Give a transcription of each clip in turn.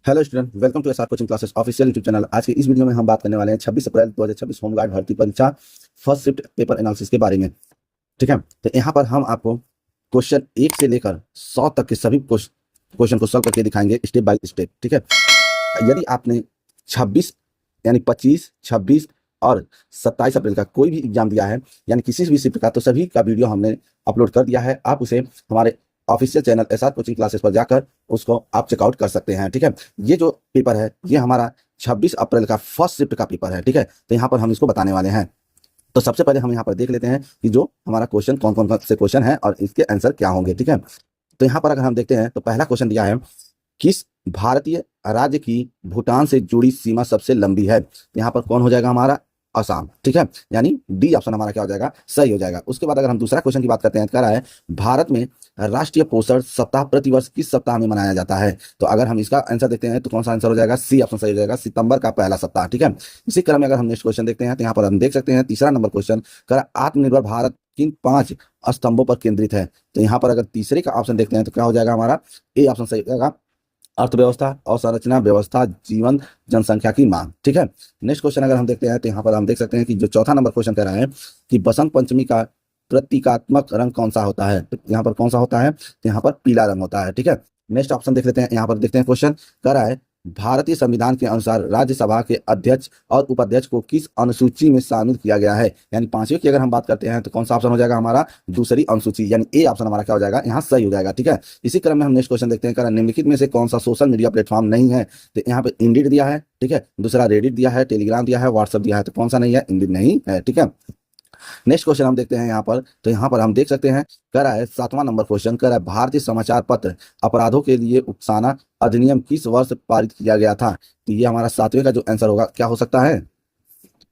Hello student, welcome to SR coaching classes official YouTube channel. आज के इस video में हम बात करने वाले हैं 26 अप्रैल 2026 होमगार्ड भर्ती परीक्षा फर्स्ट शिफ्ट पेपर एनालिसिस के बारे में। ठीक है, तो यहाँ पर हम आपको क्वेश्चन 1 से लेकर 100 तक के सभी क्वेश्चन को सॉल्व करके दिखाएंगे स्टेप बाय स्टेप। ठीक है, यदि आपने 26 यानी 25, 26 और 27 अप्रैल का कोई भी एग्जाम दिया है यानी किसी भी शिफ्ट का, तो सभी का वीडियो हमने अपलोड कर दिया है। आप उसे हमारे official channel SR coaching classes पर जाकर उसको आप चेकआउट कर सकते हैं। ठीक है, ये जो पेपर है ये हमारा 26 अप्रैल का फर्स्ट शिफ्ट का पेपर है। ठीक है, तो यहाँ पर हम इसको बताने वाले हैं। तो सबसे पहले हम यहाँ पर देख लेते हैं कि जो हमारा क्वेश्चन कौन कौन से क्वेश्चन है और इसके आंसर क्या होंगे। ठीक है, तो यहाँ पर अगर हम देखते हैं तो पहला क्वेश्चन दिया है, किस भारतीय राज्य की भूटान से जुड़ी सीमा सबसे लंबी है। यहाँ पर कौन हो जाएगा हमारा, असम। ठीक है, यानी डी ऑप्शन हमारा क्या हो जाएगा, सही हो जाएगा। उसके बाद अगर हम दूसरा क्वेश्चन की बात करते हैं, कह रहा है भारत में राष्ट्रीय पोषण सप्ताह प्रतिवर्ष किस सप्ताह में मनाया जाता है। तो अगर हम इसका आंसर देखते हैं तो कौन सा आंसर हो जाएगा, सी ऑप्शन सही हो जाएगा, सितंबर का पहला सप्ताह। ठीक है, इसी क्रम में अगर हम नेक्स्ट क्वेश्चन देखते हैं तो यहाँ पर हम देख सकते हैं तीसरा नंबर क्वेश्चन, कह रहा है आत्मनिर्भर भारत किन 5 स्तंभों पर केंद्रित है। तो यहाँ पर अगर तीसरे का ऑप्शन देखते हैं तो क्या हो जाएगा हमारा, ए ऑप्शन सही हो जाएगा, अर्थव्यवस्था, अवसंरचना व्यवस्था, जीवन, जनसंख्या की मांग। ठीक है, नेक्स्ट क्वेश्चन अगर हम देखते हैं तो यहाँ पर हम देख सकते हैं कि जो चौथा नंबर क्वेश्चन कह रहा है कि बसंत पंचमी का प्रतीकात्मक रंग कौन सा होता है। तो यहाँ पर कौन सा होता है, तो यहाँ पर पीला रंग होता है। ठीक है, नेक्स्ट ऑप्शन देख लेते हैं। यहाँ पर देखते हैं क्वेश्चन कह रहा है भारतीय संविधान के अनुसार राज्यसभा के अध्यक्ष और उपाध्यक्ष को किस अनुसूची में शामिल किया गया है। यानी पांचवी की अगर हम बात करते हैं तो कौन सा ऑप्शन हो जाएगा हमारा, दूसरी अनुसूची, यानी ए ऑप्शन हमारा क्या हो जाएगा, यहाँ सही हो जाएगा। ठीक है, इसी क्रम में हम नेक्स्ट क्वेश्चन देखते हैं, निम्नलिखित में से कौन सा सोशल मीडिया प्लेटफॉर्म नहीं है। तो यहाँ पर इंडिड दिया है, ठीक है, दूसरा रेडिट दिया है, टेलीग्राम दिया है, व्हाट्सएप दिया है, तो कौन सा नहीं है, इंडिड नहीं है। ठीक है, नेक्स्ट क्वेश्चन हम देखते हैं यहाँ पर, तो यहाँ पर हम देख सकते हैं कह रहा है 7वां नंबर क्वेश्चन कह रहा है भारतीय समाचार पत्र अपराधों के लिए उकसाना अधिनियम किस वर्ष पारित किया गया था। तो ये हमारा 7वें का जो आंसर होगा क्या हो सकता है,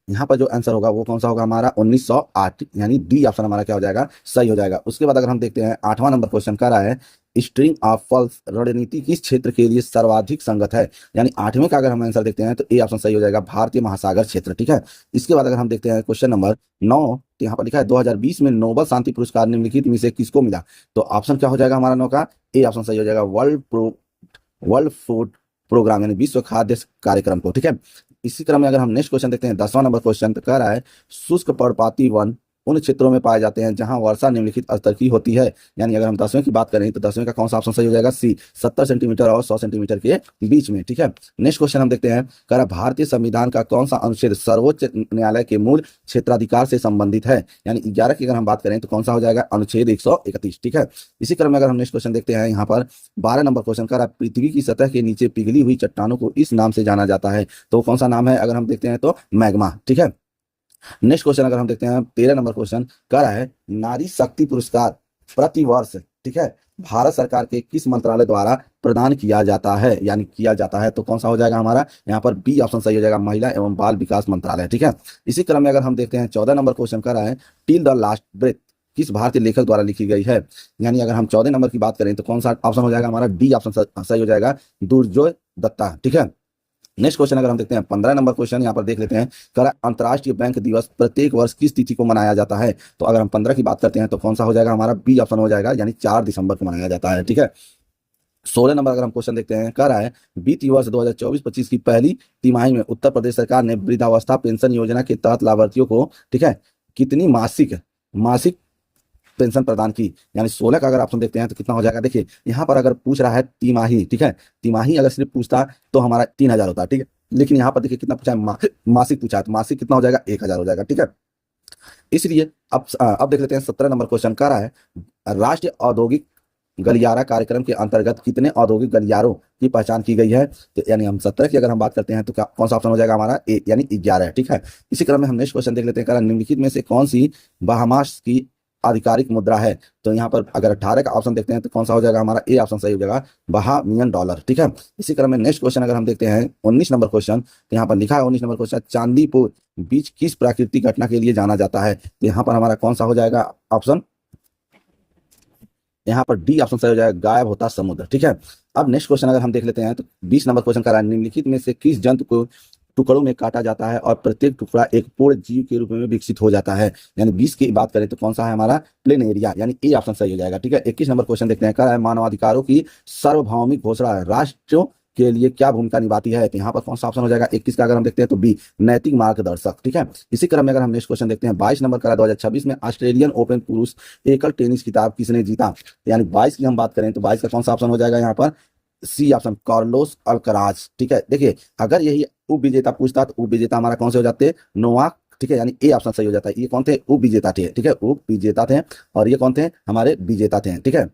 यहाँ पर जो आंसर होगा वो कौन सा होगा हमारा 1908, यानी डी ऑप्शन हमारा क्या हो जाएगा, सही हो जाएगा। उसके बाद अगर हम देखते हैं 8वां नंबर क्वेश्चन कह रहा है स्ट्रिंग ऑफ फॉल्स रणनीति किस क्षेत्र के लिए सर्वाधिक संगत है। यानी 8वें का अगर हम आंसर देखते हैं तो ए ऑप्शन सही हो जाएगा, भारतीय महासागर क्षेत्र। ठीक है, इसके बाद अगर हम देखते हैं क्वेश्चन नंबर 9, तो यहाँ पर लिखा है 2020 में नोबेल शांति पुरस्कार निम्नलिखित में से किसको मिला। तो ऑप्शन क्या हो जाएगा हमारा 9 का, ए ऑप्शन सही हो जाएगा, वर्ल्ड फूड प्रोग्राम यानी विश्व खाद्य कार्यक्रम को। ठीक है, इसी क्रम में अगर हम नेक्स्ट क्वेश्चन देखते हैं 10वां नंबर क्वेश्चन, तो कह रहा है शुष्क पर्णपाती वन उन क्षेत्रों में पाए जाते हैं जहां वर्षा निम्नलिखित स्तर की होती है। यानी अगर हम 10वें की बात करें तो 10वें का कौन सा ऑप्शन सही हो जाएगा, सी, 70 सेंटीमीटर और 100 सेंटीमीटर के बीच में। ठीक है, नेक्स्ट क्वेश्चन हम देखते हैं, कह रहा भारतीय संविधान का कौन सा अनुच्छेद सर्वोच्च न्यायालय के मूल क्षेत्राधिकार से संबंधित है। यानी 11 की अगर हम बात करें तो कौन सा हो जाएगा, अनुच्छेद 131। ठीक है, इसी क्रम में अगर हम नेक्स्ट क्वेश्चन देखते हैं, यहाँ पर 12 नंबर क्वेश्चन कह रहा है पृथ्वी की सतह के नीचे पिघली हुई चट्टानों को इस नाम से जाना जाता है। तो कौन सा नाम है, अगर हम देखते हैं तो मैग्मा। ठीक है, नेक्स्ट क्वेश्चन अगर हम देखते हैं 13 नंबर क्वेश्चन कह रहा है नारी शक्ति पुरस्कार प्रति वर्ष, ठीक है, भारत सरकार के किस मंत्रालय द्वारा प्रदान किया जाता है, यानी किया जाता है। तो कौन सा हो जाएगा हमारा, यहाँ पर बी ऑप्शन सही हो जाएगा, महिला एवं बाल विकास मंत्रालय। ठीक है, इसी क्रम में अगर हम देखते हैं 14 नंबर क्वेश्चन कह रहा है टिल द लास्ट ब्रेथ किस भारतीय लेखक द्वारा लिखी गई है। यानी अगर हम 14 नंबर की बात करें तो कौन सा ऑप्शन हो जाएगा हमारा, डी ऑप्शन सही हो जाएगा, दुर्जोय दत्ता। ठीक है, नेक्स्ट क्वेश्चन अगर हम देखते हैं 15 नंबर क्वेश्चन यहाँ पर देख लेते हैं, कह रहा है अंतर्राष्ट्रीय बैंक दिवस प्रत्येक वर्ष किस तिथि को मनाया जाता है। तो अगर हम 15 की बात करते हैं तो कौन सा हो जाएगा हमारा, बी ऑप्शन हो जाएगा, यानी 4 दिसंबर को मनाया जाता है। ठीक है, 16 नंबर अगर हम क्वेश्चन देखते हैं, कह रहा है वित्तीय वर्ष 2024-25 की पहली तिमाही में उत्तर प्रदेश सरकार ने वृद्धावस्था पेंशन योजना के तहत लाभार्थियों को, ठीक है, कितनी मासिक मासिक पेंशन प्रदान की। यानी 16 का अगर ऑप्शन देखते हैं तो कितना हो जाएगा, देखिए यहाँ पर अगर पूछ रहा है तिमाही, ठीक है, तिमाही अगर सिर्फ पूछता तो हमारा 3000 होता, ठीक है, लेकिन यहाँ पर देखिए कितना पूछा है, मासिक पूछा है, तो मासिक कितना हो जाएगा, 1000 हो जाएगा। ठीक है, इसलिए अब देख लेते हैं 17 नंबर क्वेश्चन कह रहा है राष्ट्रीय औद्योगिक गलियारा कार्यक्रम के अंतर्गत कितने औद्योगिक गलियारों की पहचान की गई है। तो यानी हम 17 की अगर हम बात करते हैं तो क्या कौन सा ऑप्शन हो जाएगा हमारा, ए, यानी 11। ठीक है, इसी क्रम में हम नेक्स्ट क्वेश्चन देख लेते हैं, निम्नलिखित में से कौन सी बहामास की आधिकारिक मुद्रा है। तो यहाँ पर अगर 18 का ऑप्शन देखते हैं तो कौन सा हो जाएगा हमारा, ए ऑप्शन सही हो जाएगा, बहामियन डॉलर। ठीक है, इसी क्रम में नेक्स्ट क्वेश्चन अगर हम देखते हैं 19 नंबर क्वेश्चन, तो यहाँ पर लिखा है 19 नंबर क्वेश्चन चांदीपुर बीच किस प्राकृतिक घटना के लिए जाना जाता है। तो यहाँ पर हमारा कौन सा हो जाएगा ऑप्शन, यहाँ पर डी ऑप्शन सही हो जाएगा, गायब होता समुद्र। ठीक है, अब नेक्स्ट क्वेश्चन अगर हम देख लेते हैं तो 20 नंबर क्वेश्चन कर रहा है निम्नलिखित में से किस जंतु को टुकड़ों में काटा जाता है और प्रत्येक टुकड़ा एक पूर्ण जीव के रूप में विकसित हो जाता है। यानी 20 की बात करें तो कौन सा है हमारा, प्लेन एरिया, यानी ए ऑप्शन सही हो जाएगा। ठीक है, 21 नंबर क्वेश्चन देखते हैं, कह रहा है मानवाधिकारों की सार्वभौमिक घोषणा राष्ट्रों के लिए क्या भूमिका निभाती है? तो यहाँ पर कौन सा ऑप्शन हो जाएगा 21 का अगर हम देखते हैं तो बी, नैतिक मार्गदर्शक। ठीक है, इसी क्रम में अगर हम नेक्स्ट क्वेश्चन देखते हैं 22 नंबर का 2026 में ऑस्ट्रेलियन ओपन पुरुष एकल टेनिस खिताब किसने जीता? यानी 22 की हम बात करें तो 22 का कौन सा ऑप्शन हो जाएगा यहाँ पर? C option, Carlos Alcaraz. ठीक है, देखिए अगर यही उप विजेता पूछता तो उप विजेता हमारा कौन से हो जाते? नोवाक। ठीक है, यानी ए ऑप्शन सही हो जाता है। ये कौन थे? उप विजेता थे। ठीक है, उप विजेता थे। और ये कौन थे? हमारे विजेता थे। ठीक है,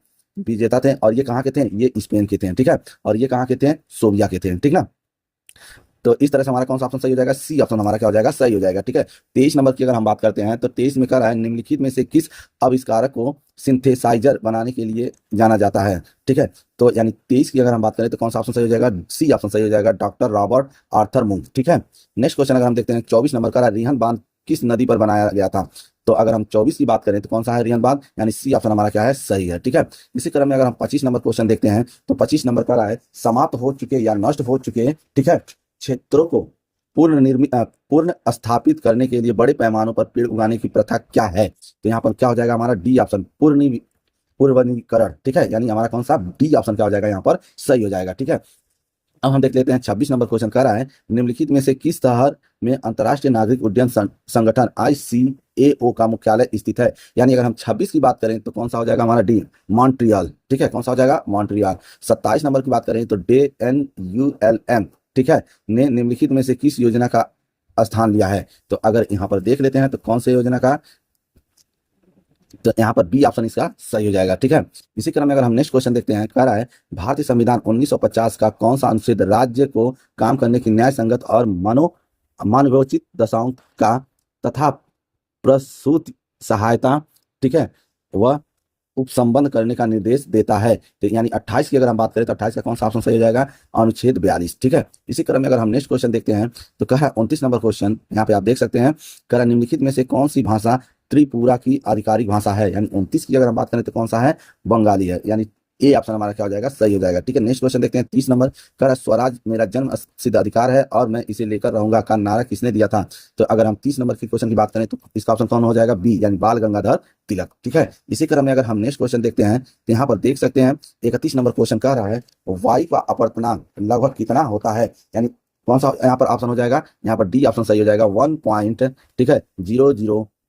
विजेता थे। और ये कहाँ के थे? ये स्पेन के थे। ठीक है, और ये कहाँ के थे? सोविया के थे। ठीक ना, तो इस तरह से हमारा कौन सा ऑप्शन सही हो जाएगा? सी ऑप्शन हमारा क्या हो जाएगा? सही हो जाएगा। ठीक है, 23 नंबर की अगर हम बात करते हैं तो 23 में कह रहा है निम्नलिखित में से किस आविष्कारक को सिंथेसाइजर बनाने के लिए जाना जाता है? ठीक है, तो यानी 23 की अगर हम बात करें तो कौन सा ऑप्शन सही हो जाएगा? सी ऑप्शन सही हो जाएगा, डॉक्टर रॉबर्ट आर्थर मूंग। ठीक है, नेक्स्ट क्वेश्चन अगर हम देखते हैं 24 नंबर का, रिहन बांध किस नदी पर बनाया गया था? तो अगर हम 24 की बात करें तो कौन सा है? रिहन बांध, यानी सी ऑप्शन हमारा क्या है? सही है। ठीक है, इसी क्रम में अगर हम 25 नंबर क्वेश्चन देखते हैं तो 25 नंबर का है समाप्त हो चुके या नष्ट हो चुके, ठीक है, क्षेत्रों को पुनः स्थापित करने के लिए बड़े पैमानों पर पेड़ उगाने की प्रथा क्या है? तो यहाँ पर क्या हो जाएगा हमारा? डी ऑप्शन, पूर्वनीकरण। ठीक है, यानी हमारा कौन सा? डी ऑप्शन क्या हो जाएगा यहाँ पर? सही हो जाएगा। ठीक है, अब हम देख लेते हैं 26 नंबर क्वेश्चन कर रहा है निम्नलिखित में से किस शहर में अंतर्राष्ट्रीय नागरिक उड्डयन संगठन ICAO का मुख्यालय स्थित है? यानी अगर हम 26 की बात करें तो कौन सा हो जाएगा हमारा? D, Montreal. ठीक है, कौन सा हो जाएगा? मॉन्ट्रियल। 27 नंबर की बात करें तो DNULM, ठीक है, ने निम्नलिखित में से किस योजना का स्थान लिया है? तो अगर यहाँ पर देख लेते हैं तो कौन से योजना का? तो यहाँ पर बी ऑप्शन इसका सही हो जाएगा। ठीक है, इसी क्रम में अगर हम नेक्स्ट क्वेश्चन देखते हैं, कह रहा है भारतीय संविधान 1950 का कौन सा अनुच्छेद राज्य को काम करने की न्याय संगत और मानवोचित दशाओं का तथा प्रसूति सहायता, ठीक है, वह उपसंबंध करने का निर्देश देता है? तो यानी 28 की अगर हम बात करें तो 28 का कौन सा ऑप्शन सही हो जाएगा? अनुच्छेद 42। ठीक है, इसी क्रम में अगर हम नेक्स्ट क्वेश्चन देखते हैं तो कहा है 29 नंबर क्वेश्चन, यहाँ पे आप देख सकते हैं, कह निम्नलिखित में से कौन सी भाषा त्रिपुरा की आधिकारिक भाषा है? यानी 29 की अगर हम बात करें तो कौन सा है? बंगाली है, यानी ए ऑप्शन हमारा क्या हो जाएगा? सही हो जाएगा। ठीक है, नेक्स्ट क्वेश्चन देखते हैं 30 नंबर, कह रहा स्वराज मेरा जन्म सिद्ध अधिकार है और मैं इसे लेकर रहूंगा का नारा किसने दिया था? तो अगर हम 30 नंबर की क्वेश्चन की बात करें तो इसका ऑप्शन कौन हो जाएगा? बी, यानी बाल गंगाधर तिलक। ठीक है, इसी क्रम में अगर हम नेक्स्ट क्वेश्चन देखते हैं तो यहाँ पर देख सकते हैं 31 नंबर क्वेश्चन कह रहा है वायु का अपवर्तनांक लगभग कितना होता है? यानी कौन सा यहाँ पर ऑप्शन हो जाएगा? यहाँ पर डी ऑप्शन सही हो जाएगा, 1. ठीक है,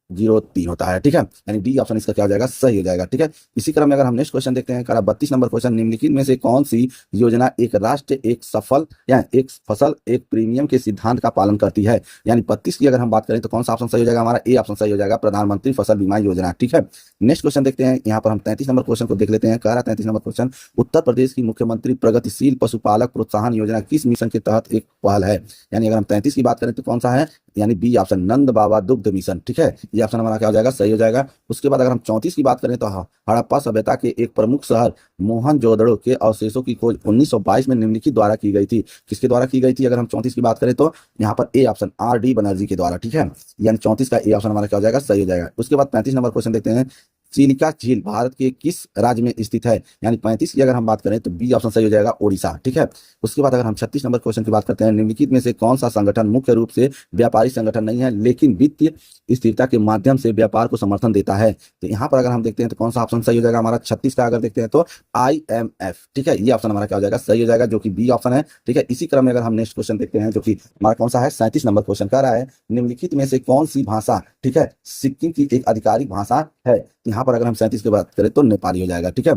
0003 होता है। ठीक है, यानी डी ऑप्शन इसका क्या हो जाएगा? सही हो जाएगा। ठीक है, इसी क्रम में अगर हम नेक्स्ट क्वेश्चन देखते हैं, 32 नंबर क्वेश्चन, निम्नलिखित में से कौन सी योजना एक राष्ट्र एक सफल या एक फसल एक प्रीमियम के सिद्धांत का पालन करती है? यानी 32 की अगर हम बात करें तो कौन सा ऑप्शन सही हो जाएगा? हमारा ए ऑप्शन सही हो जाएगा, प्रधानमंत्री फसल बीमा योजना। ठीक है, नेक्स्ट क्वेश्चन देखते हैं, यहाँ पर हम 33 नंबर क्वेश्चन को देख लेते हैं। कह रहा 33 नंबर क्वेश्चन, उत्तर प्रदेश की मुख्यमंत्री प्रगतिशील पशुपालक प्रोत्साहन योजना किस मिशन के तहत एक पहल है? यानी अगर हम 33 की बात करें तो कौन सा है? यानी बी ऑप्शन, नंद बाबा दुग्ध मिशन। ठीक है, ये ऑप्शन हमारा क्या हो जाएगा? सही हो जाएगा। उसके बाद अगर हम 34 की बात करें तो हड़प्पा सभ्यता के एक प्रमुख शहर मोहनजोदड़ो के अवशेषों की खोज 1922 में निम्नलिखित द्वारा की गई थी। किसके द्वारा की गई थी? अगर हम 34 की बात करें तो यहाँ पर ए ऑप्शन, RD बनर्जी के द्वारा। ठीक है, यानी 34 का ए ऑप्शन हमारा क्या हो जाएगा? सही हो जाएगा। उसके बाद 35 नंबर क्वेश्चन देखते हैं, चिलिका झील भारत के किस राज्य में स्थित है? यानी 35 की अगर हम बात करें तो बी ऑप्शन सही हो जाएगा, ओडिशा। ठीक है, उसके बाद अगर हम 36 नंबर क्वेश्चन की बात करते हैं, निम्नलिखित में से कौन सा संगठन मुख्य रूप से व्यापारिक संगठन नहीं है लेकिन वित्तीय स्थिरता के माध्यम से व्यापार को समर्थन देता है? तो यहाँ पर अगर हम देखते हैं तो कौन सा ऑप्शन सही हो जाएगा? हमारा 36 का अगर देखते हैं तो IMF। ठीक है, ये ऑप्शन हमारा क्या हो जाएगा? सही हो जाएगा, जो कि बी ऑप्शन है। ठीक है, इसी क्रम में अगर हम नेक्स्ट क्वेश्चन देखते हैं जो कि हमारा कौन सा है? 37 नंबर क्वेश्चन कह रहा है निम्नलिखित में से कौन सी भाषा, ठीक है, सिक्किम की एक आधिकारिक भाषा है? यहाँ पर अगर हम 37 की बात करें तो नेपाली हो जाएगा। ठीक है,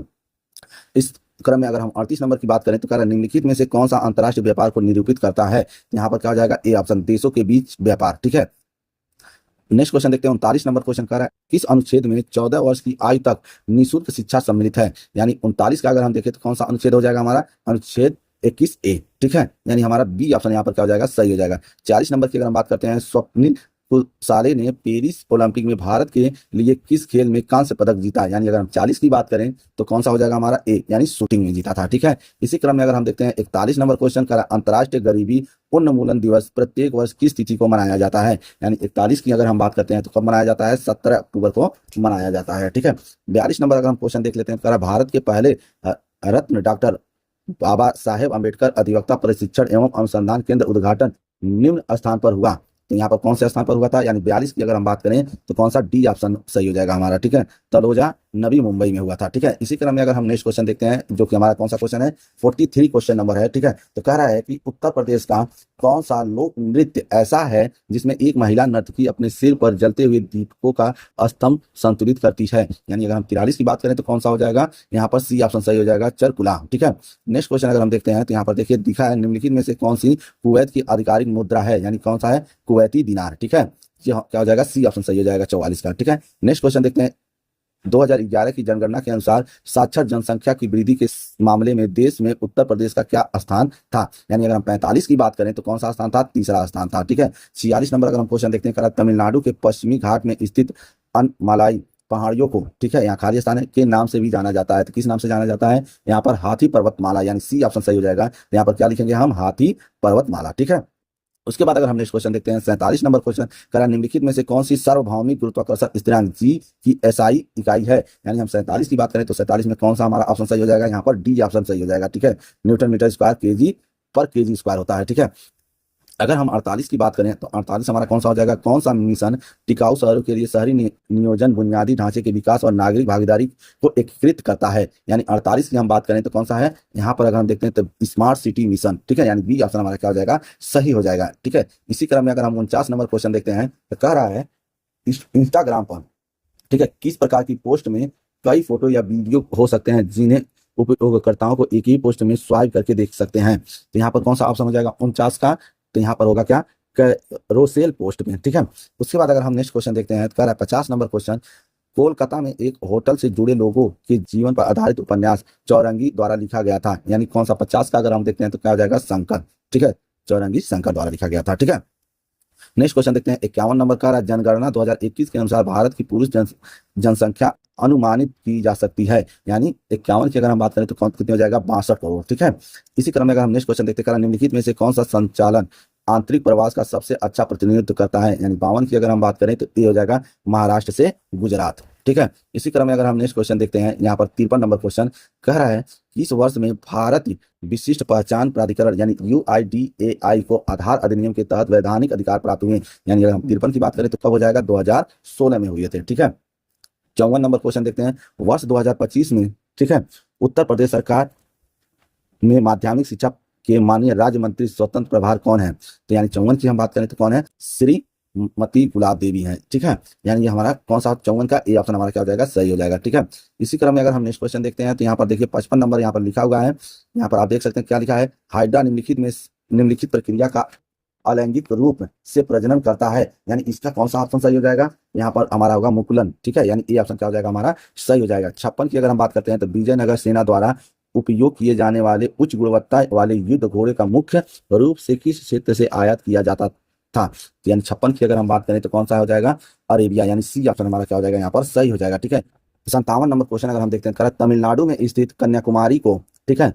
इस क्रम में अगर हम 38 नंबर की बात करें तो कह रहा है निम्नलिखित में से कौन सा अंतर्राष्ट्रीय व्यापार को निरूपित करता है? यहाँ पर क्या हो जाएगा? ए ऑप्शन, देशों के बीच व्यापार। ठीक है, नेक्स्ट क्वेश्चन देखते हैं 39 नंबर क्वेश्चन कह रहा है किस अनुच्छेद में 14 वर्ष की आयु तक निःशुल्क शिक्षा सम्मिलित है? यानी 39 का अगर हम देखें तो कौन सा अनुच्छेद हो जाएगा? हमारा अनुच्छेद 21A। ठीक है, यानी हमारा बी ऑप्शन यहाँ पर क्या हो जाएगा? सही हो जाएगा। 40 नंबर की अगर हम बात करते हैं, स्वप्निल कुसाले ने पेरिस ओलंपिक में भारत के लिए किस खेल में कांस्य पदक जीता? यानी अगर हम 40 की बात करें तो कौन सा हो जाएगा? हमारा ए, यानी शूटिंग में जीता था। ठीक है, इसी क्रम में अगर हम देखते हैं 41 नंबर क्वेश्चन का, अंतर्राष्ट्रीय गरीबी उन्मूलन दिवस प्रत्येक वर्ष किस तिथि को मनाया जाता है? यानी 41 की अगर हम बात करते हैं तो कब मनाया जाता है? 17 अक्टूबर को मनाया जाता है। ठीक है, 42 नंबर अगर हम क्वेश्चन देख लेते हैं, भारत के पहले रत्न डॉक्टर बाबा साहेब अम्बेडकर अधिवक्ता प्रशिक्षण एवं अनुसंधान केंद्र उद्घाटन निम्न स्थान पर हुआ? तो यहाँ पर कौन से स्थान पर हुआ था? यानी 42 की अगर हम बात करें तो कौन सा? डी ऑप्शन सही हो जाएगा हमारा। ठीक है, तलोजा नवी मुंबई में हुआ था। ठीक है, इसी क्रम में अगर हम नेक्स्ट क्वेश्चन देखते हैं, जो कि हमारा कौन सा क्वेश्चन है, 43 क्वेश्चन नंबर है। ठीक है, तो कह रहा है कि उत्तर प्रदेश का कौन सा लोक नृत्य ऐसा है जिसमें एक महिला नर्तकी अपने सिर पर जलते हुए दीपकों का स्तंभ संतुलित करती है। यानी अगर हम 43 की बात करें तो कौन सा हो जाएगा, यहाँ पर सी ऑप्शन सही हो जाएगा, चरकुला। ठीक है, नेक्स्ट क्वेश्चन अगर हम देखते हैं तो यहाँ पर देखिए दिखा है, निम्नलिखित में से कौन सी कुवैत की आधिकारिक मुद्रा है, यानी कौन सा है, कुवैती दिनार। ठीक है, क्या हो जाएगा, सी ऑप्शन सही हो जाएगा 44 का। ठीक है, नेक्स्ट क्वेश्चन देखते हैं, 2011 की जनगणना के अनुसार साक्षर जनसंख्या की वृद्धि के मामले में देश में उत्तर प्रदेश का क्या स्थान था। यानी अगर हम 45 की बात करें तो कौन सा स्थान था, तीसरा स्थान था। ठीक है, 46 नंबर अगर हम क्वेश्चन देखते हैं, तमिलनाडु के पश्चिमी घाट में स्थित अनमलाई पहाड़ियों को, ठीक है, यहाँ खाली स्थान है, के नाम से भी जाना जाता है। तो किस नाम से जाना जाता है, यहाँ पर हाथी पर्वतमाला, यानी सी ऑप्शन सही हो जाएगा। तो यहाँ पर क्या लिखेंगे हम, हाथी पर्वतमाला। ठीक है, उसके बाद अगर हम नेक्स्ट क्वेश्चन देखते हैं, 47 नंबर क्वेश्चन करा, निम्नलिखित में से कौन सी सार्वभौमिक गुरुत्वाकर्षण स्थिरांक जी की एसआई इकाई है। यानी हम 47 की बात करें तो 47 में कौन सा हमारा ऑप्शन सही हो जाएगा, यहाँ पर डी ऑप्शन सही हो जाएगा। ठीक है, न्यूटन मीटर स्क्वायर केजी पर केजी स्क्वायर होता है। ठीक है, अगर हम 48 की बात करें तो 48 हमारा कौन सा हो जाएगा, कौन सा मिशन टिकाऊ शहरों के लिए शहरी नियोजन, बुनियादी ढांचे के विकास और नागरिक भागीदारी को एकीकृत करता है। यानी 48 की हम बात करें तो कौन सा है, यहाँ पर अगर हम देखते हैं तो स्मार्ट सिटी मिशन। ठीक है, यानी बी ऑप्शन हमारा क्या हो जाएगा, सही हो जाएगा। ठीक है, इसी क्रम में अगर हम 49 नंबर क्वेश्चन देखते हैं तो कह रहा है इंस्टाग्राम पर, ठीक है, किस प्रकार की पोस्ट में कई फोटो या वीडियो हो सकते हैं जिन्हें उपयोगकर्ताओं को एक ही पोस्ट में स्वाइप करके देख सकते हैं। तो यहाँ पर कौन सा ऑप्शन हो जाएगा, 49 का, तो यहाँ पर होगा क्या, रोसेल पोस्ट में। ठीक है, उसके बाद अगर हम नेक्स्ट क्वेश्चन देखते हैं तो कह रहा है 50 नंबर क्वेश्चन, कोलकाता में एक होटल से जुड़े लोगों के जीवन पर आधारित उपन्यास चौरंगी द्वारा लिखा गया था। यानी कौन सा, 50 का अगर हम देखते हैं तो क्या हो जाएगा, शंकर। ठीक है, चौरंगी शंकर द्वारा लिखा गया था। ठीक है, नेक्स्ट क्वेश्चन देखते हैं, 51 नंबर का, जनगणना 2021 के अनुसार भारत की पुरुष जनसंख्या अनुमानित की जा सकती है। यानी 51 की अगर हम बात करें तो कौन कितने हो जाएगा, 62 करोड़। ठीक है, इसी क्रम में अगर हम नेक्स्ट क्वेश्चन देखते हैं, निम्नलिखित में से कौन सा संचालन आंतरिक प्रवास का सबसे अच्छा प्रतिनिधित्व करता है। यानी 52 की अगर हम बात करें तो ये हो जाएगा महाराष्ट्र से गुजरात। ठीक है, इसी क्रम में अगर हम नेक्स्ट क्वेश्चन देखते हैं, यहाँ पर 53 नंबर क्वेश्चन कह रहा है कि इस वर्ष में भारत विशिष्ट पहचान प्राधिकरण यानी UIDAI को आधार अधिनियम के तहत वैधानिक अधिकार प्राप्त हुए। यानी अगर हम 53 की बात करें तो कब हो जाएगा, 2016 में हुए थे। ठीक है, 54 नंबर क्वेश्चन देखते हैं, वर्ष 2025 में, ठीक है, उत्तर प्रदेश सरकार में माध्यमिक शिक्षा के माननीय राज्य मंत्री स्वतंत्र प्रभार कौन है। तो यानी 54 की हम बात करें तो कौन है, श्रीमती गुलाब देवी है। ठीक है, यानी ये हमारा कौन सा, 54 का ए ऑप्शन हमारा क्या हो जाएगा, सही हो जाएगा। ठीक है, इसी क्रम में अगर हम नेक्स्ट क्वेश्चन देखते हैं तो यहाँ पर देखिए 55 नंबर यहाँ पर लिखा हुआ है, यहाँ पर आप देख सकते हैं क्या लिखा है, हाइड्रा निम्नलिखित प्रक्रिया का अलैंगिक रूप से प्रजनन करता है। यानी इसका कौन सा ऑप्शन सही हो जाएगा, यहाँ पर हमारा होगा मुकुलन। ठीक है, यानी ए ऑप्शन क्या हो जाएगा, हमारा सही हो जाएगा। 56 की अगर हम बात करते हैं तो विजयनगर सेना द्वारा उपयोग किए जाने वाले उच्च गुणवत्ता वाले युद्ध घोड़े का मुख्य रूप से किस क्षेत्र से आयात किया जाता था। यानी 56 की अगर हम बात करें तो कौन सा हो जाएगा, अरेबिया। यानी सी ऑप्शन हमारा क्या हो जाएगा, यहाँ पर सही हो जाएगा। ठीक है, 57 नंबर क्वेश्चन अगर हम देखते हैं, तमिलनाडु में स्थित कन्याकुमारी को, ठीक है,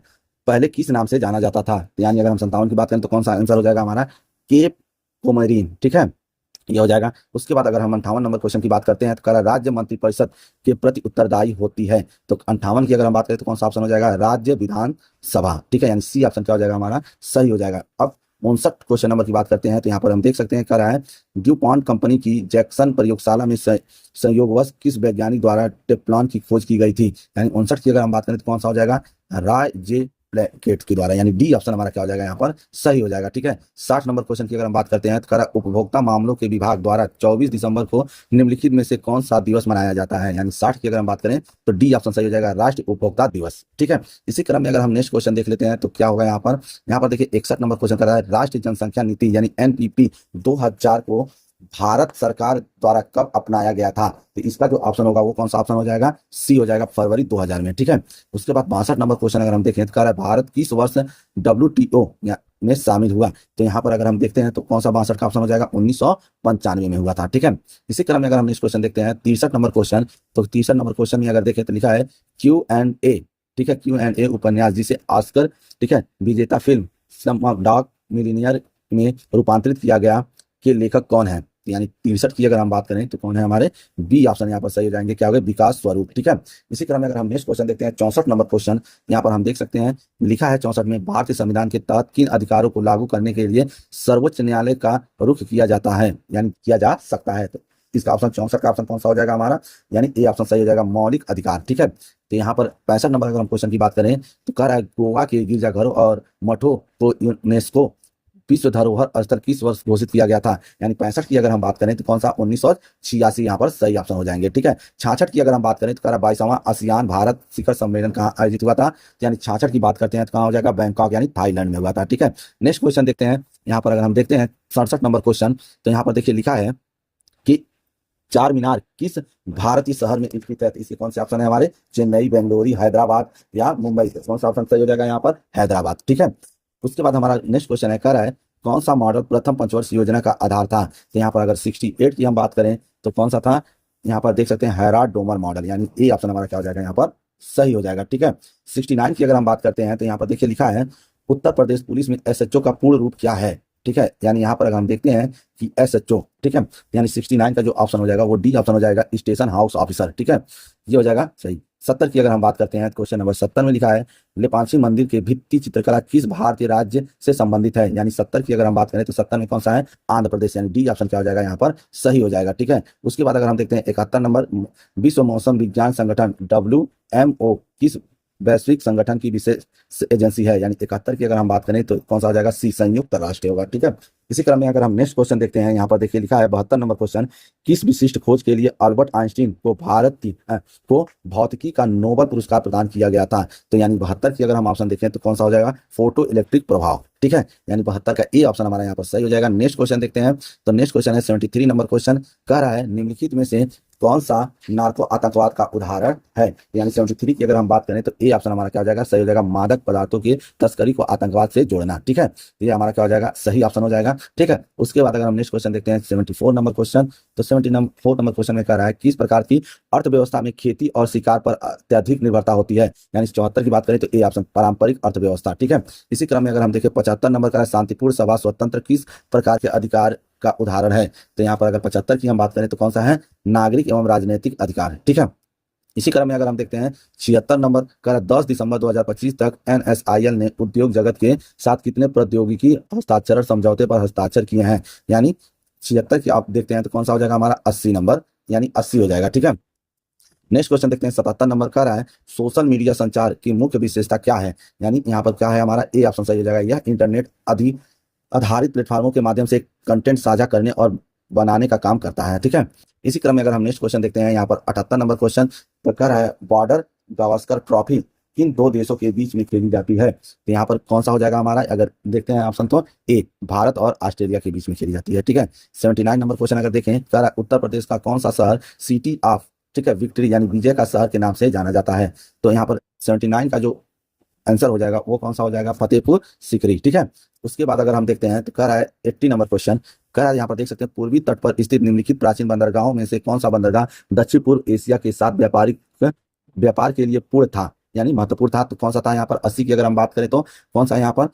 पहले किस नाम से जाना जाता था। यानी अगर हम 57 की बात करें तो कौन सा आंसर हो जाएगा हमारा, केप कोमरीन। ठीक है, ये हो जाएगा। उसके बाद अगर हम 58 नंबर क्वेश्चन की बात करते हैं तो राज्य मंत्रिपरिषद के प्रति उत्तरदायी होती है। तो 58 की अगर हम बात करें तो कौन सा ऑप्शन हो जाएगा, राज्य विधानसभा। ठीक है, यानी सी ऑप्शन क्या हो जाएगा, हमारा सही हो जाएगा। अब 59 क्वेश्चन नंबर की बात करते हैं तो यहाँ पर हम देख सकते हैं, कह रहा है ड्यूपॉन्ट कंपनी की जैक्सन प्रयोगशाला में संयोगवश किस वैज्ञानिक द्वारा टेफ्लॉन की खोज की गई थी। यानी 59 की अगर हम बात करें तो कौन सा हो जाएगा, राय जे प्लेकेट के द्वारा। यानी डी ऑप्शन हमारा क्या हो जाएगा, यहाँ पर सही हो जाएगा। ठीक है, 60 नंबर क्वेश्चन की अगर हम बात करते हैं तो उपभोक्ता मामलों के विभाग द्वारा 24 दिसंबर को निम्नलिखित में से कौन सा दिवस मनाया जाता है। यानी 60 की अगर हम बात करें तो डी ऑप्शन सही हो जाएगा, राष्ट्रीय उपभोक्ता दिवस। ठीक है, इसी क्रम में अगर हम नेक्स्ट क्वेश्चन देख लेते हैं तो क्या होगा, यहाँ पर देखिए 61 नंबर क्वेश्चन कर रहा है, राष्ट्रीय जनसंख्या नीति यानी NPP 2000 को भारत सरकार द्वारा कब अपनाया गया था। तो इसका जो ऑप्शन होगा वो कौन सा ऑप्शन हो जाएगा, सी हो जाएगा, फरवरी 2000 में। ठीक है, उसके बाद 62 नंबर क्वेश्चन अगर हम देखें तो कह रहा है भारत किस वर्ष WTO में शामिल हुआ। तो यहाँ पर अगर हम देखते हैं तो कौन सा 62 का ऑप्शन हो जाएगा, 1995 में हुआ था। ठीक है, इसी क्रम में अगर हम नेक्स्ट क्वेश्चन देखते हैं 63 नंबर क्वेश्चन, तो 63 नंबर क्वेश्चन में अगर देखें तो लिखा है Q&A। ठीक है, Q&A उपन्यास जिसे ऑस्कर, ठीक है, विजेता फिल्म स्लमडॉग मिलियनेयर में रूपांतरित किया गया के लेखक कौन है। यानी 63 की अगर हम बात करें तो कौन है, हमारे बी ऑप्शन यहाँ पर सही हो जाएंगे, क्या होगा, विकास स्वरूप। ठीक है, इसी क्रम में अगर हम नेक्स्ट क्वेश्चन देखते हैं 64 नंबर क्वेश्चन, यहाँ पर हम देख सकते हैं लिखा है 64 में भारतीय संविधान के तहत किन अधिकारों को लागू करने के लिए सर्वोच्च न्यायालय का रुख किया जाता है, यानी किया जा सकता है। तो इसका ऑप्शन 64 का ऑप्शन कौन सा हो जाएगा हमारा, यानी ए ऑप्शन सही हो जाएगा, मौलिक अधिकार। ठीक है, तो यहाँ पर 65 नंबर अगर हम क्वेश्चन की बात करें तो कह रहा है गोवा के गिरजाघरों और मठों को यूनेस्को विश्व धरोहर स्थल किस वर्ष घोषित किया गया था, यानी 65 की अगर हम बात करें तो कौन सा 1986 यहाँ पर सही ऑप्शन हो जाएंगे। ठीक है, 66 की अगर हम बात करें तो कह रहा 22वां आसियान भारत शिखर सम्मेलन कहाँ आयोजित हुआ था, यानी 66 की बात करते हैं तो कहाँ हो जाएगा, बैंकॉक यानी थाईलैंड में हुआ था। ठीक है, नेक्स्ट क्वेश्चन देखते हैं। यहाँ पर अगर हम देखते हैं 67 नंबर क्वेश्चन, तो यहाँ पर देखिए लिखा है कि चार मीनार किस भारतीय शहर में स्थित है, इसके कौन से ऑप्शन है हमारे, चेन्नई, बेंगलुरु, हैदराबाद या मुंबई, कौन सा ऑप्शन सही हो जाएगा यहाँ पर, हैदराबाद। ठीक है, उसके बाद हमारा नेक्स्ट क्वेश्चन है, कह रहा है कौन सा मॉडल प्रथम पंचवर्ष योजना का आधार था, तो यहाँ पर अगर 68 की हम बात करें तो कौन सा था, यहाँ पर देख सकते हैं हैराड डोमर मॉडल, यानी ए ऑप्शन हमारा क्या हो जाएगा यहाँ पर सही हो जाएगा। ठीक है, 69 की अगर हम बात करते हैं तो यहाँ पर देखिए लिखा है उत्तर प्रदेश पुलिस में एसएचओ का पूर्ण रूप क्या है। ठीक है, यानी यहाँ पर अगर हम देखते हैं कि एसएचओ, ठीक है, यानी 69 का जो ऑप्शन हो जाएगा वो डी ऑप्शन हो जाएगा, स्टेशन हाउस ऑफिसर। ठीक है, ये हो जाएगा सही। 70 की अगर हम बात करते हैं क्वेश्चन नंबर 70 में लिखा है लेपाक्षी मंदिर के भित्ति चित्रकला किस भारतीय राज्य से संबंधित है, यानी 70 की अगर हम बात करें तो 70 में कौन सा है, आंध्र प्रदेश, यानी डी ऑप्शन क्या हो जाएगा यहाँ पर सही हो जाएगा। ठीक है, उसके बाद अगर हम देखते हैं 71 नंबर, विश्व मौसम विज्ञान संगठन WMO किस वैश्विक संगठन की विशेष एजेंसी है, यानी 71 की अगर हम बात करें तो कौन सा हो जाएगा, सी संयुक्त राष्ट्र होगा। ठीक है, इसी क्रम में अगर हम नेक्स्ट क्वेश्चन देखते हैं, यहाँ पर देखिए लिखा है 72 नंबर क्वेश्चन, किस विशिष्ट खोज के लिए अल्बर्ट आइंस्टीन को को भौतिकी का नोबेल पुरस्कार प्रदान किया गया था, तो यानी 72 की अगर हम ऑप्शन देखें तो कौन सा हो जाएगा, फोटो इलेक्ट्रिक प्रभाव। ठीक है, यानी 72 का ए ऑप्शन हमारा यहाँ पर सही हो जाएगा। नेक्स्ट क्वेश्चन देखते हैं, तो नेक्स्ट क्वेश्चन है 73 नंबर क्वेश्चन, कह रहा है निम्नलिखित में से कौन सा नार्को आतंकवाद का उदाहरण है, यानी 73 की अगर हम बात करें तो ए ऑप्शन हमारा क्या हो जाएगा सही हो जाएगा, मादक पदार्थों की तस्करी को आतंकवाद से जोड़ना। ठीक है, ये हमारा क्या हो जाएगा सही ऑप्शन हो जाएगा। ठीक है, उसके बाद अगर हम नेक्स्ट क्वेश्चन देखते हैं 74 नंबर क्वेश्चन, तो 74 नंबर क्वेश्चन में कह रहा है किस प्रकार की अर्थव्यवस्था में खेती और शिकार पर अत्यधिक निर्भरता होती है, यानी 74 की बात करें तो ए ऑप्शन पारंपरिक अर्थव्यवस्था। ठीक है, इसी क्रम में अगर हम देखें 75 नंबर का शांतिपूर्ण सभा स्वतंत्र किस प्रकार के अधिकार का उदाहरण है, तो यहाँ पर अगर 75 की हम बात करें तो कौन सा है, नागरिक एवं राजनीतिक अधिकार। ठीक है, इसी क्रम में अगर हम देखते हैं 76 नंबर का 10 दिसंबर 2025 तक NSIL ने उद्योग जगत के साथ कितने प्रौद्योगिकी हस्ताक्षर समझौते पर हस्ताक्षर किए हैं, यानी 76 की आप देखते हैं तो कौन सा हो जाएगा हमारा 80 नंबर, यानी 80 हो जाएगा। ठीक है, नेक्स्ट क्वेश्चन देखते हैं 77 नंबर का रहा है सोशल मीडिया संचार की मुख्य विशेषता क्या है, यानी यहाँ पर क्या है हमारा ए ऑप्शन सही हो जाएगा, यह इंटरनेट आधारित प्लेटफॉर्मों के माध्यम से कंटेंट साझा करने और बनाने का काम करता है। ठीक है, इसी क्रम में अगर हम नेक्स्ट क्वेश्चन देखते हैं, यहाँ पर 78 नंबर क्वेश्चन तो कह रहा है बॉर्डर गावस्कर ट्रॉफी किन दो देशों के बीच में खेली जाती है, तो यहाँ पर कौन सा हो जाएगा हमारा, अगर देखते हैं ऑप्शन तो ए, भारत और ऑस्ट्रेलिया के बीच में खेली जाती है। ठीक है, 79 नंबर क्वेश्चन अगर देखें, कह रहा है उत्तर प्रदेश का कौन सा शहर सिटी ऑफ, ठीक है, विक्ट्री यानी विजय का शहर के नाम से जाना जाता है, तो यहाँ पर 79 का जो आंसर हो जाएगा वो कौन सा हो जाएगा, फतेहपुर सीकरी। ठीक है, उसके बाद अगर हम देखते हैं तो कह रहा है 80 नंबर क्वेश्चन, कह रहा है यहाँ पर देख सकते हैं पूर्वी तट पर स्थित निम्नलिखित प्राचीन बंदरगाहों में से कौन सा बंदरगाह दक्षिण पूर्व एशिया के साथ व्यापार के लिए पूर्ण था, यानी महत्वपूर्ण था, तो कौन सा था यहाँ पर 80 की अगर हम बात करें तो कौन सा यहाँ पर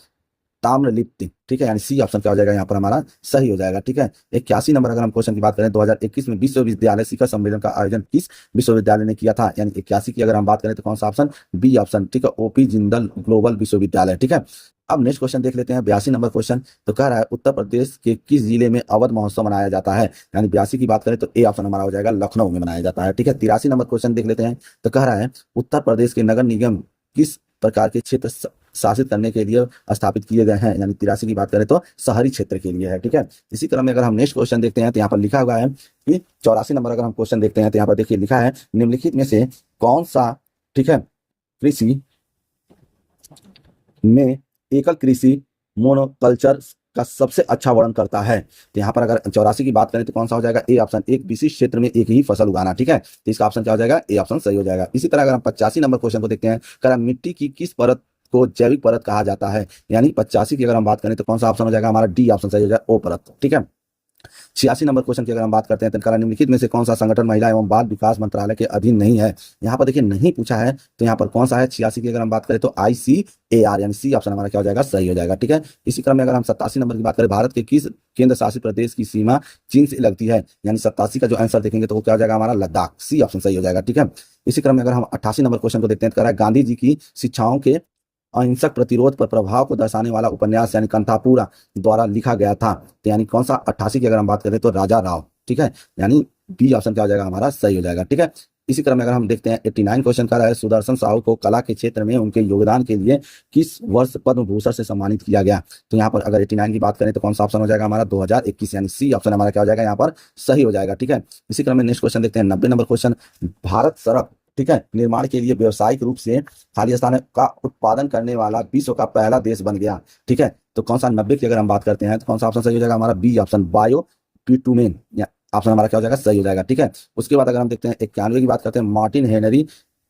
ताम्रलिप्ति। ठीक है, यानी सी ऑप्शन क्या हो जाएगा यहाँ पर हमारा सही हो जाएगा। ठीक है, 81 नंबर अगर हम क्वेश्चन की बात करें 2021 में विश्वविद्यालय शिखर सम्मेलन का आयोजन किस विश्वविद्यालय ने किया था, यानी 81 की अगर हम बात करें तो कौन सा ऑप्शन, बी ऑप्शन। ठीक है, ओपी जिंदल ग्लोबल विश्वविद्यालय। ठीक है, अब नेक्स्ट क्वेश्चन देख लेते हैं 82 नंबर क्वेश्चन, तो कह रहा है उत्तर प्रदेश के किस जिले में अवध महोत्सव मनाया जाता है, यानी 82 की बात करें तो ए ऑप्शन हमारा हो जाएगा, लखनऊ में मनाया जाता है। ठीक है, 83 नंबर क्वेश्चन देख लेते हैं, तो कह रहा है उत्तर प्रदेश के नगर निगम किस प्रकार के क्षेत्र शासित करने के लिए स्थापित किए गए हैं, यानी 83 की बात करें तो शहरी क्षेत्र के लिए है। ठीक है, इसी क्रम में अगर हम नेक्स्ट क्वेश्चन देखते हैं तो यहाँ पर लिखा हुआ है कि 84 नंबर अगर हम क्वेश्चन देखते हैं तो यहाँ पर देखिए लिखा है निम्नलिखित में से कौन सा, ठीक है, कृषि में एकल कृषि मोनोकल्चर का सबसे अच्छा वर्णन करता है, तो यहाँ पर अगर 84 की बात करें तो कौन सा हो जाएगा, ए ऑप्शन, एक विशिष्ट क्षेत्र में एक ही फसल उगाना। ठीक है, तो इसका ऑप्शन क्या हो जाएगा, ए ऑप्शन सही हो जाएगा। इसी तरह अगर हम 85 नंबर क्वेश्चन को देखते हैं, कह मिट्टी की किस परत को जैविक परत कहा जाता है, यानी 85 की अगर हम बात करें तो कौन सा ऑप्शन हो जाएगा हमारा, डी ऑप्शन सही हो जाएगा, ओ परत। ठीक है, 86 नंबर क्वेश्चन की अगर हम बात करते हैं तो निम्नलिखित में से कौन सा संगठन महिला एवं बाल विकास मंत्रालय के अधीन नहीं है, यहाँ पर देखिए नहीं पूछा है, तो यहाँ पर कौन सा है, 86 की अगर हम बात करें तो ICAR, यानी सी ऑप्शन हमारा क्या हो जाएगा सही हो जाएगा। ठीक है, इसी क्रम में अगर हम 87 नंबर की बात करें, भारत के किस केंद्र शासित प्रदेश की सीमा चीन से लगती है, यानी 87 का जो आंसर देखेंगे तो वो क्या हो जाएगा हमारा, लद्दाख, सी ऑप्शन सही हो जाएगा। ठीक है, इसी क्रम में अगर हम 88 नंबर क्वेश्चन को देखते हैं, तो कह रहा है गांधी जी की शिक्षाओं के अहिंसक प्रतिरोध पर प्रभाव को दर्शाने वाला उपन्यास यानी कंथापुरा द्वारा लिखा गया था, तो यानी कौन सा, 88 की अगर हम बात करें तो राजा राव। ठीक है, यानी बी ऑप्शन क्या हो जाएगा हमारा सही हो जाएगा। ठीक है, इसी क्रम में अगर हम देखते हैं 89 क्वेश्चन का है, सुदर्शन साहू को कला के क्षेत्र में उनके योगदान के लिए किस वर्ष पद्म भूषण से सम्मानित किया गया। तो यहाँ पर अगर 89 की बात करें तो कौन सा ऑप्शन हो जाएगा हमारा 2021, यानी सी ऑप्शन हमारा क्या हो जाएगा यहाँ पर सही हो जाएगा। ठीक है, इसी क्रम में नेक्स्ट क्वेश्चन देखते हैं 90 नंबर क्वेश्चन। भारत सड़क, ठीक है, निर्माण के लिए व्यावसायिक रूप से खाली स्थान का उत्पादन करने वाला विश्व का पहला देश बन गया। ठीक है, तो कौन सा 90 की अगर हम बात करते हैं तो कौन सा ऑप्शन सही हो जाएगा हमारा बी ऑप्शन बायो बिटुमेन, या ऑप्शन हमारा क्या हो जाएगा सही हो जाएगा। ठीक है, उसके बाद अगर हम देखते हैं 91 की बात करते हैं, मार्टिन हेनरी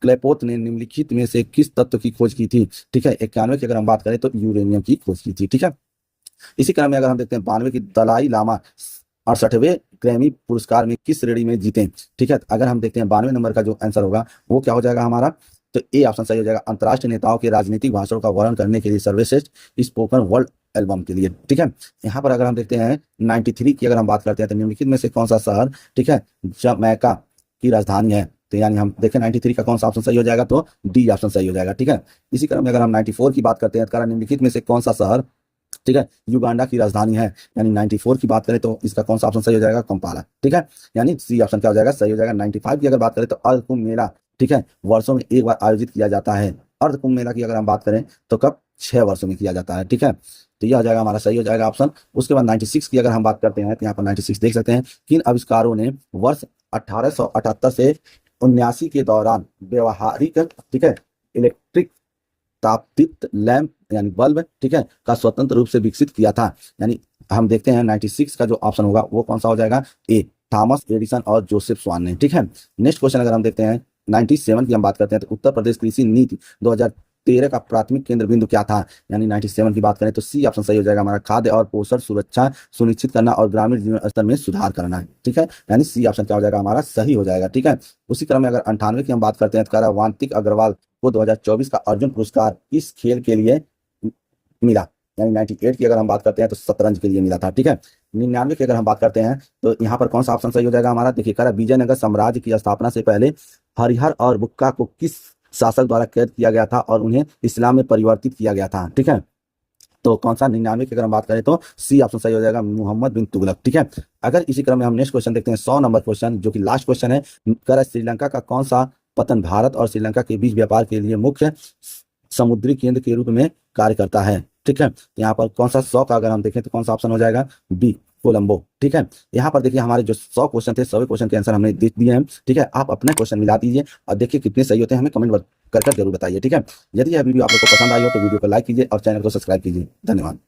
क्लेपोथ ने निम्नलिखित में से किस तत्व की खोज की थी। ठीक है, 91 की अगर हम बात करें तो यूरेनियम की खोज की थी। ठीक है, इसी क्रम में अगर हम देखते हैं 92 की दलाई लामा 68वें ग्रैमी पुरस्कार में किस श्रेणी में जीते। ठीक है, अगर हम देखते हैं 92 नंबर का जो आंसर होगा वो क्या हो जाएगा हमारा, तो ए ऑप्शन सही हो जाएगा, अंतर्राष्ट्रीय नेताओं के राजनीतिक भाषणों का वर्णन करने के लिए सर्वश्रेष्ठ स्पोकन वर्ड एल्बम के लिए। ठीक है, यहाँ पर अगर हम देखते हैं 93 की अगर हम बात करते हैं तो निम्नलिखित में से कौन सा शहर, ठीक है, जमैका की राजधानी है। तो यानी हम देखें 93 का कौन सा ऑप्शन सही हो जाएगा, तो डी ऑप्शन सही हो जाएगा। ठीक है, इसी क्रम में अगर हम 94 की बात करते हैं तो निम्नलिखित में से कौन सा शहर, ठीक है, युगांडा की राजधानी है। यानी 94 की बात करें तो इसका कौन सा ऑप्शन सही हो जाएगा, कंपाला। ठीक है, यानी सी ऑप्शन क्या हो जाएगा सही हो जाएगा। 95 की अगर बात करें तो अर्ध कुंभ मेला, ठीक है, वर्षों में एक बार आयोजित किया जाता है। अर्ध कुंभ मेला की अगर हम बात करें तो कब, 6 वर्षों में किया जाता है। ठीक है, तो यह हो जाएगा हमारा सही हो जाएगा ऑप्शन। उसके बाद 96 की अगर हम बात करते हैं तो यहाँ पर 96 देख सकते हैं, किन आविष्कारों ने वर्ष 1878 से 79 के दौरान व्यवहारिक, ठीक है, इलेक्ट्रिक तापदीप्त लैंप यानी बल्ब, ठीक है, का स्वतंत्र रूप से विकसित किया था। यानी हम देखते हैं 96 का जो ऑप्शन होगा वो कौन सा हो जाएगा, ए थॉमस एडिसन और जोसेफ स्वान ने। ठीक है, नेक्स्ट क्वेश्चन अगर हम देखते हैं 97 की हम बात करते हैं तो उत्तर प्रदेश कृषि नीति 2013 का प्राथमिक केंद्र बिंदु क्या था। यानी 97 की बात करें तो सी ऑप्शन सही हो जाएगा हमारा, खाद्य और पोषण सुरक्षा सुनिश्चित करना और ग्रामीण जीवन स्तर में सुधार करना है। ठीक है, यानी सी ऑप्शन क्या हो जाएगा हमारा सही हो जाएगा। ठीक है, उसी क्रम में अगर 98 की हम बात करते हैं तो वांतिक अग्रवाल को 2024 का अर्जुन पुरस्कार इस खेल के लिए मिला। यानी 98 की अगर हम बात करते हैं तो शतरंज के लिए मिला था। ठीक है, 99 की अगर हम बात करते हैं तो यहाँ पर कौन सा ऑप्शन सही हो जाएगा हमारा, देखिए विजयनगर साम्राज्य की स्थापना से पहले हरिहर और बुक्का को किस शासक द्वारा कैद किया गया था और उन्हें इस्लाम में परिवर्तित किया गया था। ठीक है, तो कौन सा 99 की अगर हम बात करें तो सी ऑप्शन सही हो जाएगा, मोहम्मद बिन तुगलक। ठीक है, अगर इसी क्रम में हम नेक्स्ट क्वेश्चन देखते हैं 100 नंबर क्वेश्चन जो कि लास्ट क्वेश्चन है, श्रीलंका का कौन सा पतन भारत और श्रीलंका के बीच व्यापार के लिए मुख्य समुद्री केंद्र के रूप में कार्य करता है। ठीक है, यहाँ पर कौन सा 100 का अगर हम देखें तो कौन सा ऑप्शन हो जाएगा, बी कोलंबो। ठीक है, यहाँ पर देखिए हमारे जो 100 क्वेश्चन थे सभी क्वेश्चन के आंसर हमने दे दिए हैं। ठीक है, आप अपने क्वेश्चन मिला दीजिए और देखिए कितने सही होते हैं, हमें कमेंट कर जरूर बताइए। ठीक है, यदि यह वीडियो आप लोग को पसंद आई हो तो वीडियो को लाइक कीजिए और चैनल को सब्सक्राइब कीजिए। धन्यवाद।